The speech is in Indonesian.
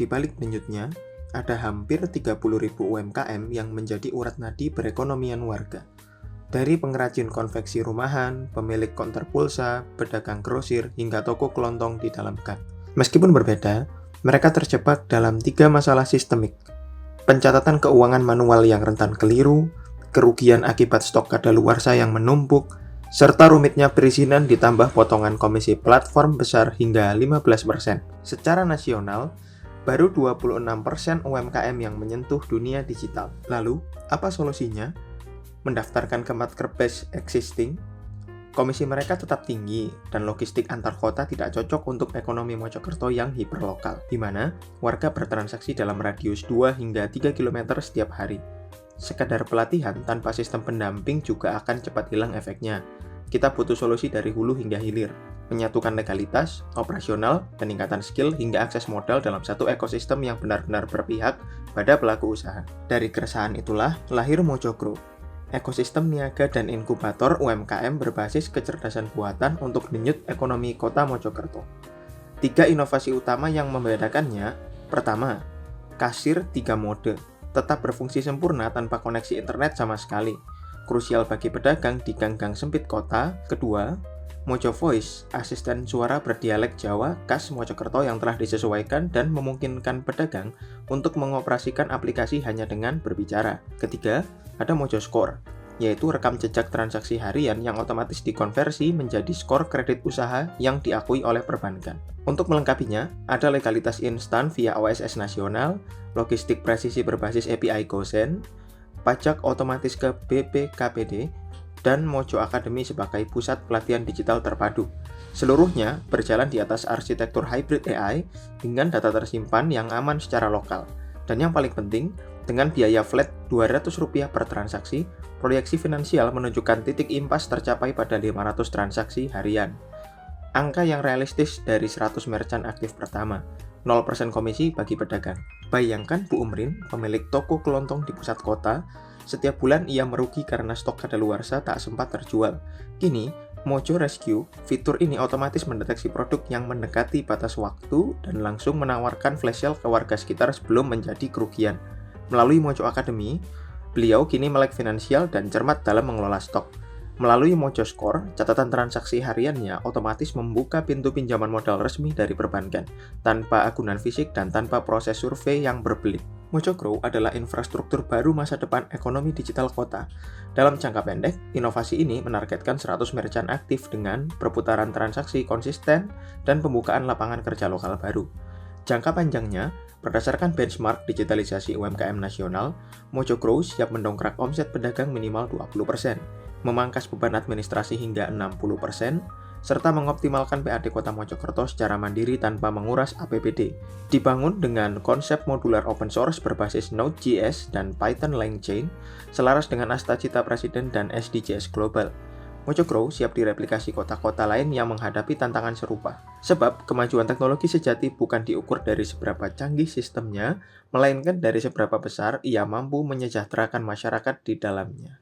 Di balik denyutnya, ada hampir 30.000 UMKM yang menjadi urat nadi perekonomian warga. Dari pengrajin konveksi rumahan, pemilik konter pulsa, pedagang grosir, hingga toko kelontong di dalam gang. Meskipun berbeda, mereka terjebak dalam 3 masalah sistemik. Pencatatan keuangan manual yang rentan keliru, kerugian akibat stok kadaluarsa yang menumpuk, serta rumitnya perizinan ditambah potongan komisi platform besar hingga 15%. Secara nasional, baru 26% UMKM yang menyentuh dunia digital. Lalu, apa solusinya? Mendaftarkan ke marketplace existing, komisi mereka tetap tinggi, dan logistik antar kota tidak cocok untuk ekonomi Mojokerto yang hiperlokal, di mana warga bertransaksi dalam radius 2 hingga 3 km setiap hari. Sekadar pelatihan tanpa sistem pendamping juga akan cepat hilang efeknya. Kita butuh solusi dari hulu hingga hilir, menyatukan legalitas, operasional, peningkatan skill, hingga akses modal dalam satu ekosistem yang benar-benar berpihak pada pelaku usaha. Dari keresahan itulah lahir Mojogro, ekosistem niaga dan inkubator UMKM berbasis kecerdasan buatan untuk denyut ekonomi kota Mojokerto. 3 inovasi utama yang membedakannya. Pertama, kasir 3 mode, tetap berfungsi sempurna tanpa koneksi internet sama sekali. Krusial bagi pedagang di gang-gang sempit kota. Kedua, Mojo Voice, asisten suara berdialek Jawa khas Mojokerto yang telah disesuaikan dan memungkinkan pedagang untuk mengoperasikan aplikasi hanya dengan berbicara. Ketiga, ada Mojo Score, yaitu rekam jejak transaksi harian yang otomatis dikonversi menjadi skor kredit usaha yang diakui oleh perbankan. Untuk melengkapinya, ada legalitas instan via OSS nasional, logistik presisi berbasis API GoSend, pajak otomatis ke BPKPD, dan Mojo Academy sebagai pusat pelatihan digital terpadu. Seluruhnya berjalan di atas arsitektur hybrid AI dengan data tersimpan yang aman secara lokal. Dan yang paling penting, dengan biaya flat Rp200 per transaksi, proyeksi finansial menunjukkan titik impas tercapai pada 500 transaksi harian. Angka yang realistis dari 100 merchant aktif pertama, 0% komisi bagi pedagang. Bayangkan Bu Umrin, pemilik toko kelontong di pusat kota, setiap bulan ia merugi karena stok kadaluarsa tak sempat terjual. Kini, Mojo Rescue, fitur ini otomatis mendeteksi produk yang mendekati batas waktu dan langsung menawarkan flash sale ke warga sekitar sebelum menjadi kerugian. Melalui Mojo Academy, beliau kini melek finansial dan cermat dalam mengelola stok. Melalui Mojo Score, catatan transaksi hariannya otomatis membuka pintu pinjaman modal resmi dari perbankan, tanpa agunan fisik dan tanpa proses survei yang berbelit. Mojogro adalah infrastruktur baru masa depan ekonomi digital kota. Dalam jangka pendek, inovasi ini menargetkan 100 merchant aktif dengan perputaran transaksi konsisten dan pembukaan lapangan kerja lokal baru. Jangka panjangnya, berdasarkan benchmark digitalisasi UMKM nasional, Mojogro siap mendongkrak omset pedagang minimal 20%, memangkas beban administrasi hingga 60%, serta mengoptimalkan PAD Kota Mojokerto secara mandiri tanpa menguras APBD. Dibangun dengan konsep modular open source berbasis Node.js dan Python LangChain, selaras dengan asta-cita Presiden dan SDGs Global. Mojogro siap direplikasi kota-kota lain yang menghadapi tantangan serupa. Sebab, kemajuan teknologi sejati bukan diukur dari seberapa canggih sistemnya, melainkan dari seberapa besar ia mampu menyejahterakan masyarakat di dalamnya.